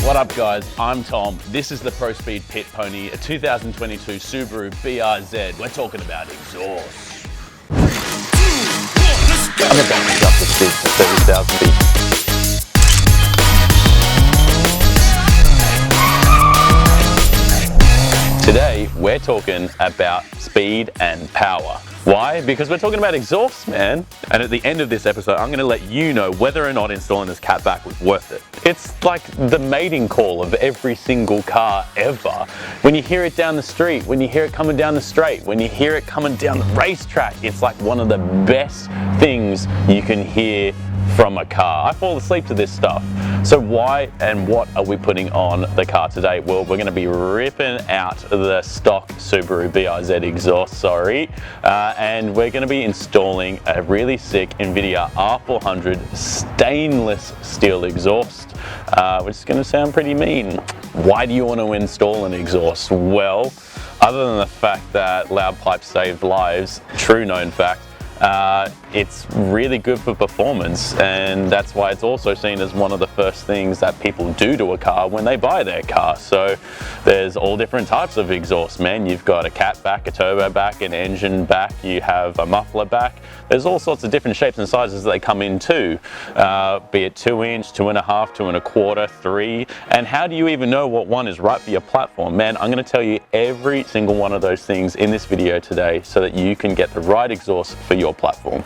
What up guys, I'm Tom. This is the Pro Speed Pit Pony, a 2022 Subaru BRZ. We're talking about exhaust. I'm about to jump the speed to 30,000 feet. Today, we're talking about speed and power. Why? Because we're talking about exhaust, man. And at the end of this episode, I'm gonna let you know whether or not installing this Catback was worth it. It's like the mating call of every single car ever. When you hear it down the street, when you hear it coming down the straight, when you hear it coming down the racetrack, it's like one of the best things you can hear from a car. I fall asleep to this stuff. So why and what are we putting on the car today? Well, we're going to be ripping out the stock Subaru BRZ exhaust, and we're going to be installing a really sick Nvidia R400 stainless steel exhaust, which is going to sound pretty mean. Why do you want to install an exhaust? Well, other than the fact that loud pipes save lives, true known fact, it's really good for performance, and that's why it's also seen as one of the first things that people do to a car when they buy their car. So there's all different types of exhaust, man. You've got a catback, a turbo back, an engine back, you have a muffler back. There's all sorts of different shapes and sizes that they come in too, be it 2-inch, 2.5, 2.25, 3. And how do you even know what one is right for your platform? Man, I'm going to tell you every single one of those things in this video today so that you can get the right exhaust for your platform.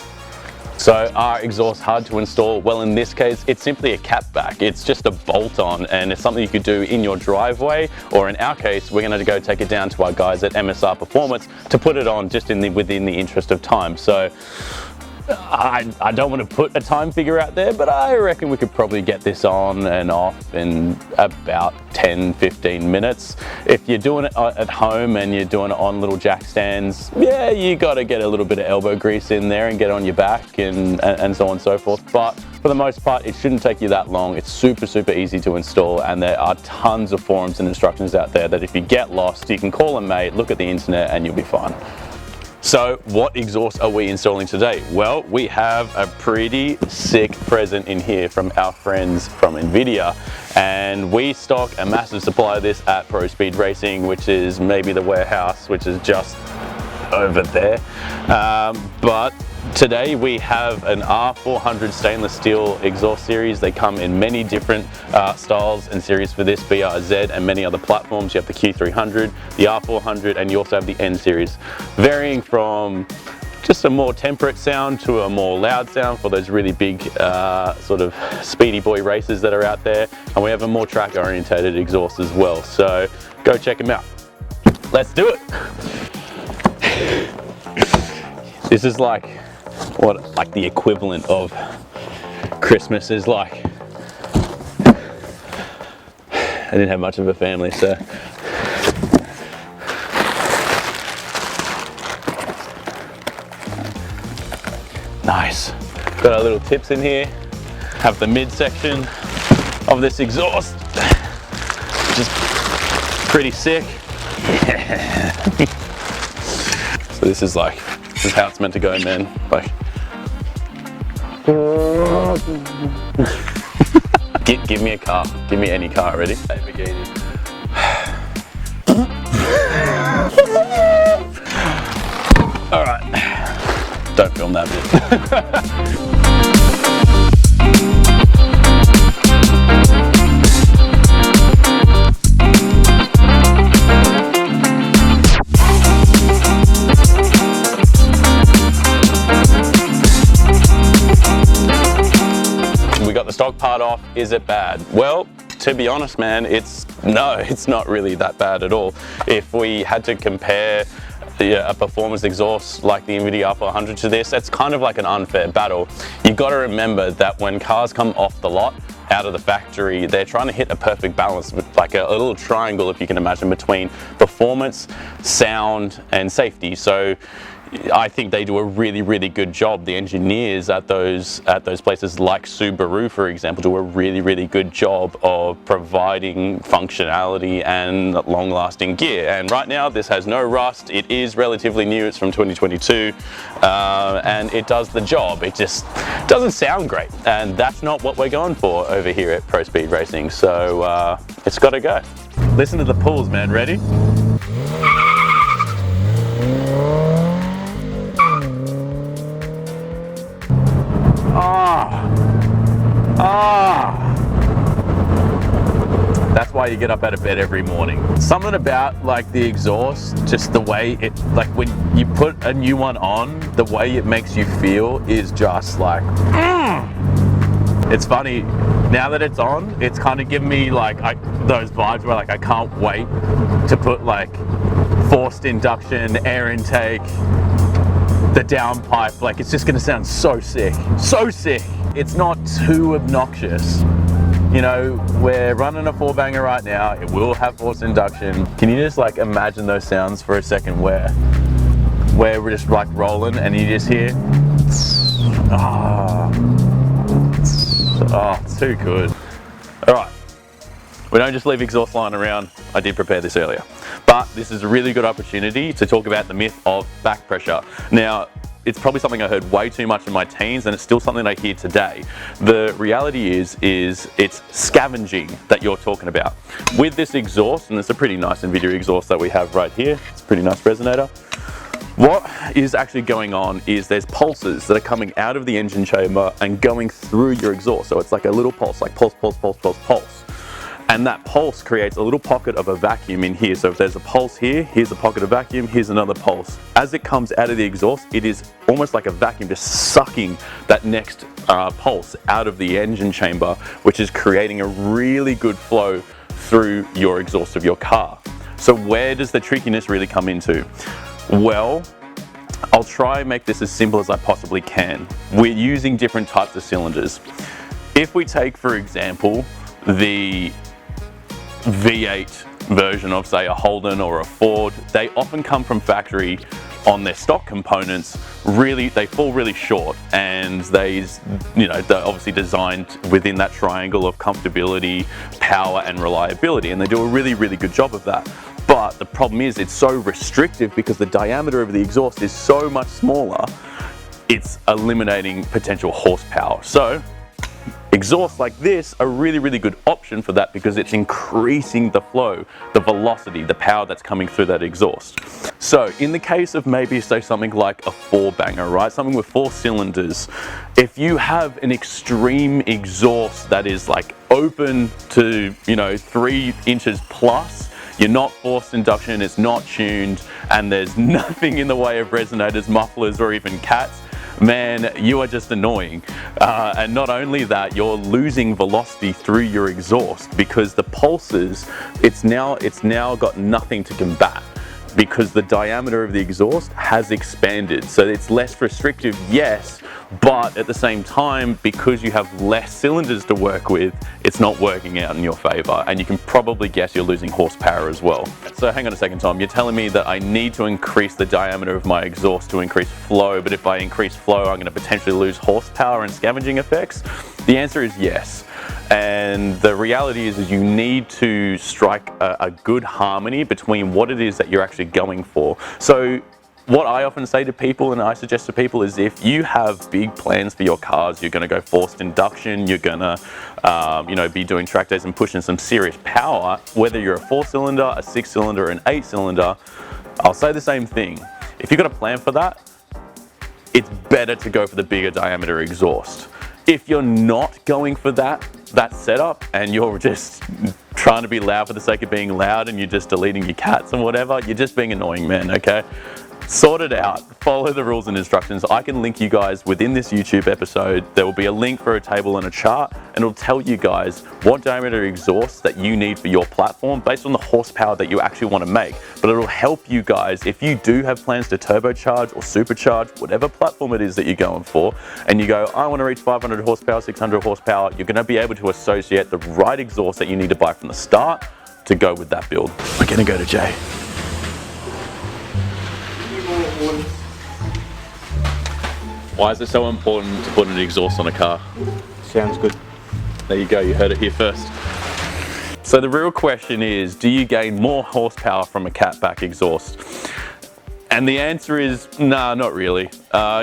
So are exhausts hard to install? Well, in this case, it's simply a catback. It's just a bolt-on, and it's something you could do in your driveway, or in our case, we're going to go take it down to our guys at MSR Performance to put it on just within the interest of time. So I don't want to put a time figure out there, but I reckon we could probably get this on and off in about 10-15 minutes. If you're doing it at home and you're doing it on little jack stands, yeah, you got to get a little bit of elbow grease in there and get on your back and so on and so forth. But for the most part, it shouldn't take you that long. It's super easy to install, and there are tons of forums and instructions out there that if you get lost, you can call a mate, look at the internet, and you'll be fine. So what exhaust are we installing today? Well, we have a pretty sick present in here from our friends from Invidia, and we stock a massive supply of this at Pro Speed Racing, which is maybe the warehouse, which is just over there. But today we have an R400 stainless steel exhaust series. They come in many different styles and series for this BRZ and many other platforms. You have the Q300, the R400, and you also have the N series, varying from just a more temperate sound to a more loud sound for those really big sort of speedy boy races that are out there. And we have a more track orientated exhaust as well. So go check them out. Let's do it. This is like what the equivalent of Christmas is like. I didn't have much of a family, so nice. Got our little tips in here. Have the midsection of this exhaust, which is pretty sick. So this is how it's meant to go, man. Like, give me a car. Give me any car. Ready? All right. Don't film that bit. Stock part off. Is it bad? Well, to be honest, man, it's not really that bad at all. If we had to compare a performance exhaust like the Nvidia R400 to this, it's kind of like an unfair battle. You've got to remember that when cars come off the lot, out of the factory, they're trying to hit a perfect balance, with like a little triangle, if you can imagine, between performance, sound, and safety. So I think they do a really, really good job. The engineers at those places like Subaru, for example, do a really, really good job of providing functionality and long-lasting gear. And right now, this has no rust. It is relatively new. It's from 2022, and it does the job. It just doesn't sound great, and that's not what we're going for over here at Pro Speed Racing. So it's got to go. Listen to the pulls, man. Ready? That's why you get up out of bed every morning. Something about like the exhaust, just the way it, like when you put a new one on, the way it makes you feel is just like, It's funny, now that it's on, it's kind of giving me like those vibes where like I can't wait to put like forced induction, air intake, the downpipe, like it's just gonna sound so sick, so sick. It's not too obnoxious. You know, we're running a 4-banger right now, it will have forced induction. Can you just like imagine those sounds for a second where we're just like rolling and you just hear, oh, too good. All right, we don't just leave exhaust lying around. I did prepare this earlier, but this is a really good opportunity to talk about the myth of back pressure. Now, it's probably something I heard way too much in my teens, and it's still something I hear today. The reality is it's scavenging that you're talking about. With this exhaust, and it's a pretty nice Nvidia exhaust that we have right here, it's a pretty nice resonator. What is actually going on is there's pulses that are coming out of the engine chamber and going through your exhaust. So it's like a little pulse, like pulse, pulse, pulse, pulse, pulse. And that pulse creates a little pocket of a vacuum in here. So if there's a pulse here, here's a pocket of vacuum, here's another pulse. As it comes out of the exhaust, it is almost like a vacuum just sucking that next pulse out of the engine chamber, which is creating a really good flow through your exhaust of your car. So where does the trickiness really come into? Well, I'll try and make this as simple as I possibly can. We're using different types of cylinders. If we take, for example, the V8 version of, say, a Holden or a Ford, they often come from factory on their stock components. Really, they fall really short, and they're obviously designed within that triangle of comfortability, power, and reliability, and they do a really, really good job of that. But the problem is it's so restrictive because the diameter of the exhaust is so much smaller, it's eliminating potential horsepower. So exhausts like this are really, really good option for that because it's increasing the flow, the velocity, the power that's coming through that exhaust. So in the case of maybe say something like a 4-banger, right? Something with 4 cylinders, if you have an extreme exhaust that is like open to, 3 inches plus, you're not forced induction, it's not tuned, and there's nothing in the way of resonators, mufflers, or even cats, man, you are just annoying. And not only that, you're losing velocity through your exhaust because the pulses, it's now got nothing to combat because the diameter of the exhaust has expanded. So it's less restrictive, yes, but at the same time, because you have less cylinders to work with, it's not working out in your favor. And you can probably guess you're losing horsepower as well. So hang on a second, Tom, you're telling me that I need to increase the diameter of my exhaust to increase flow, but if I increase flow, I'm gonna potentially lose horsepower and scavenging effects? The answer is yes. And the reality is you need to strike a good harmony between what it is that you're actually going for. So what I often say to people, and I suggest to people, is if you have big plans for your cars, you're going to go forced induction, you're going to be doing track days and pushing some serious power, whether you're a 4-cylinder, a 6-cylinder, an 8-cylinder, I'll say the same thing. If you've got a plan for that, it's better to go for the bigger diameter exhaust. If you're not going for that setup and you're just trying to be loud for the sake of being loud and you're just deleting your cats and whatever, you're just being annoying, man, okay? Sort it out, follow the rules and instructions. I can link you guys within this YouTube episode. There will be a link for a table and a chart, and it'll tell you guys what diameter exhaust that you need for your platform based on the horsepower that you actually want to make. But it'll help you guys if you do have plans to turbocharge or supercharge, whatever platform it is that you're going for, and you go, I want to reach 500 horsepower, 600 horsepower, you're going to be able to associate the right exhaust that you need to buy from the start to go with that build. We're going to go to Jay. Why is it so important to put an exhaust on a car? Sounds good. There you go, you heard it here first. So the real question is, do you gain more horsepower from a Catback exhaust? And the answer is, nah, not really.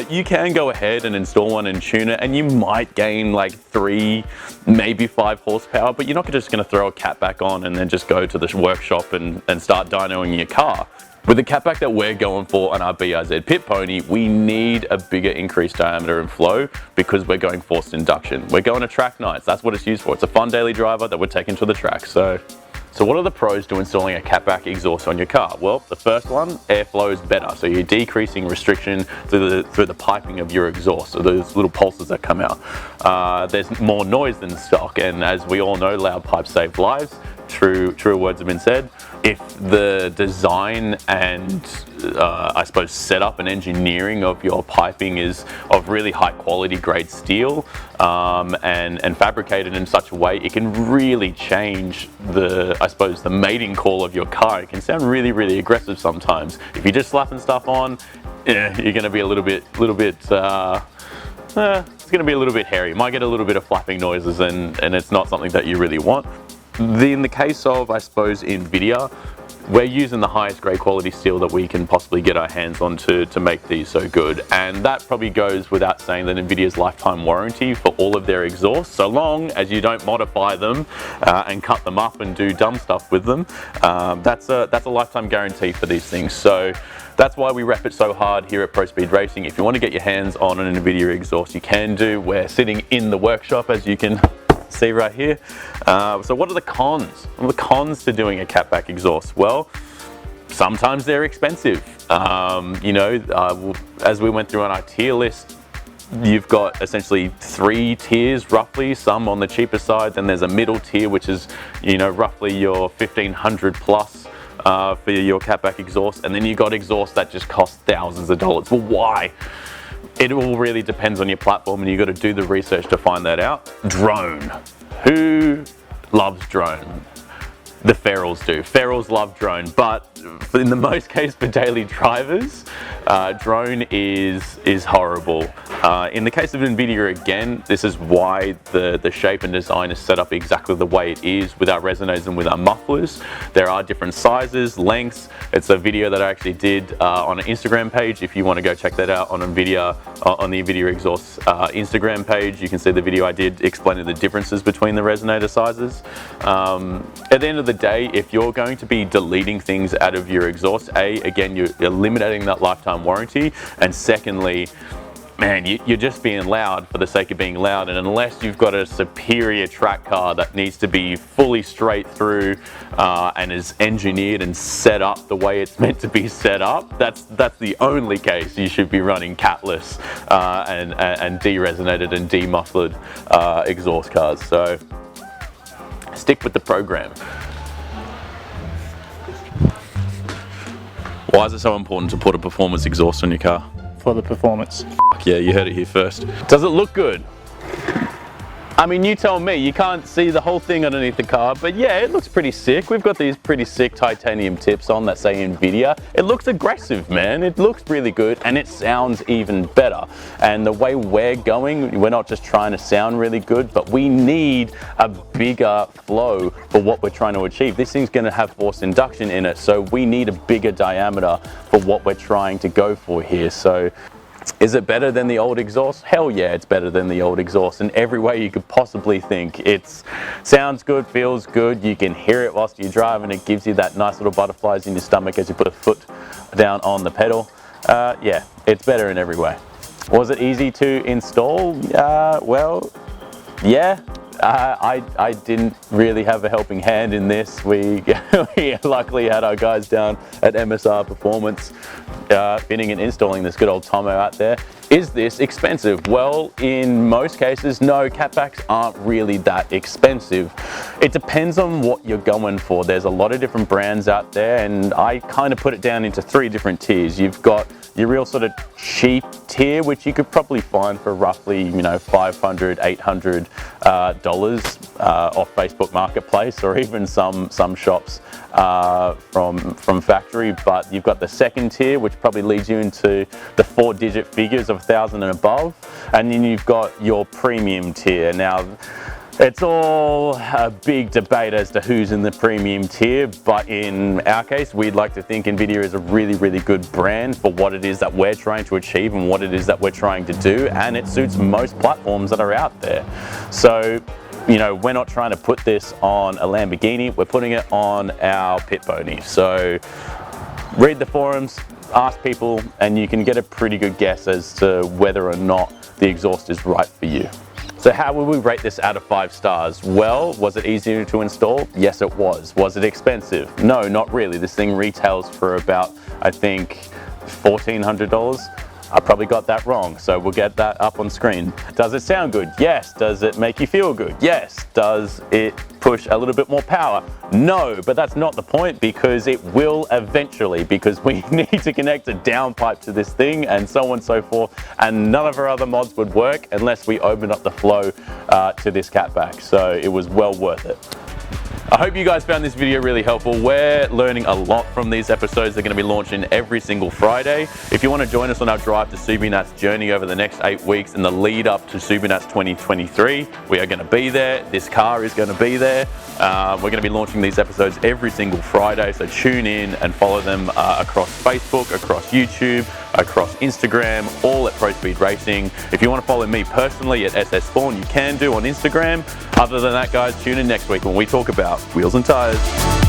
You can go ahead and install one and tune it, and you might gain like 3, maybe 5 horsepower, but you're not just gonna throw a Catback on and then just go to the workshop and start dynoing your car. With the Catback that we're going for on our BRZ Pit Pony, we need a bigger increased diameter and flow because we're going forced induction. We're going to track nights, that's what it's used for. It's a fun daily driver that we're taking to the track. So what are the pros to installing a Catback exhaust on your car? Well, the first one, airflow is better. So you're decreasing restriction through the piping of your exhaust, so those little pulses that come out. There's more noise than stock, and as we all know, loud pipes save lives. True words have been said. If the design and I suppose setup and engineering of your piping is of really high quality grade steel and fabricated in such a way, it can really change the mating call of your car. It can sound really aggressive sometimes. If you're just slapping stuff on, you're going to be a little bit it's going to be a little bit hairy. You might get a little bit of flapping noises, and it's not something that you really want. In the case of, I suppose, Invidia, we're using the highest grade quality steel that we can possibly get our hands on to make these so good. And that probably goes without saying that Nvidia's lifetime warranty for all of their exhausts, so long as you don't modify them and cut them up and do dumb stuff with them, that's a lifetime guarantee for these things. So that's why we rep it so hard here at Pro Speed Racing. If you want to get your hands on an Nvidia exhaust, you can do. We're sitting in the workshop, as you can see right here. So what are the cons? What are the cons to doing a Catback exhaust? Well, sometimes they're expensive. As we went through on our tier list, you've got essentially 3 tiers roughly, some on the cheaper side, then there's a middle tier, which is, roughly your 1,500 plus for your Catback exhaust, and then you got exhaust that just cost thousands of dollars. Well, why? It all really depends on your platform, and you've got to do the research to find that out. Drone. Who loves drone? The ferals do. Ferals love drone, but in the most case for daily drivers, drone is horrible. In the case of Invidia, again, this is why the shape and design is set up exactly the way it is with our resonators and with our mufflers. There are different sizes, lengths. It's a video that I actually did on an Instagram page. If you want to go check that out on Nvidia, on the Nvidia Exhaust Instagram page, you can see the video I did explaining the differences between the resonator sizes. At the end of the day, if you're going to be deleting things out of your exhaust, again, you're eliminating that lifetime warranty, and secondly, man, you're just being loud for the sake of being loud, and unless you've got a superior track car that needs to be fully straight through and is engineered and set up the way it's meant to be set up, that's the only case you should be running catless and de-resonated and de-muffled exhaust cars. So stick with the program. Why is it so important to put a performance exhaust on your car? For the performance. Yeah, you heard it here first. Does it look good? I mean, you tell me. You can't see the whole thing underneath the car, but yeah, it looks pretty sick. We've got these pretty sick titanium tips on that say Invidia. It looks aggressive, man. It looks really good, and it sounds even better. And the way we're going, we're not just trying to sound really good, but we need a bigger flow for what we're trying to achieve. This thing's gonna have forced induction in it, so we need a bigger diameter for what we're trying to go for here. So is it better than the old exhaust? Hell yeah, it's better than the old exhaust in every way you could possibly think. It sounds good, feels good, you can hear it whilst you're driving, it gives you that nice little butterflies in your stomach as you put a foot down on the pedal. Yeah, it's better in every way. Was it easy to install? Well, yeah. I didn't really have a helping hand in this. We luckily had our guys down at MSR Performance fitting and installing this good old Tomo out there. Is this expensive? Well, in most cases, no, Catbacks aren't really that expensive. It depends on what you're going for. There's a lot of different brands out there, and I kind of put it down into 3 different tiers. You've got your real sort of cheap tier, which you could probably find for roughly, $500, $800 off Facebook Marketplace, or even some shops from factory. But you've got the second tier, which probably leads you into the 4-digit figures of of 1,000 and above, and then you've got your premium tier. Now, it's all a big debate as to who's in the premium tier, but in our case, we'd like to think Nvidia is a really, really good brand for what it is that we're trying to achieve and what it is that we're trying to do, and it suits most platforms that are out there. So, you know, we're not trying to put this on a Lamborghini, we're putting it on our Pit Pony. So, read the forums, ask people, and you can get a pretty good guess as to whether or not the exhaust is right for you. So how would we rate this out of 5 stars? Well, was it easier to install? Yes, it was. Was it expensive? No, not really. This thing retails for about, I think, $1,400. I probably got that wrong, so we'll get that up on screen. Does it sound good? Yes. Does it make you feel good? Yes. Does it push a little bit more power? No, but that's not the point, because it will eventually, because we need to connect a downpipe to this thing and so on and so forth, and none of our other mods would work unless we opened up the flow to this Catback, so it was well worth it. I hope you guys found this video really helpful. We're learning a lot from these episodes. They're going to be launching every single Friday. If you want to join us on our drive to SubiNats journey over the next 8 weeks in the lead up to SubiNats 2023, we are going to be there. This car is going to be there. We're going to be launching these episodes every single Friday, so tune in and follow them across Facebook, across YouTube, across Instagram, all at ProSpeed Racing. If you want to follow me personally at SS Spawn, you can do on Instagram. Other than that, guys, tune in next week when we talk about wheels and tires.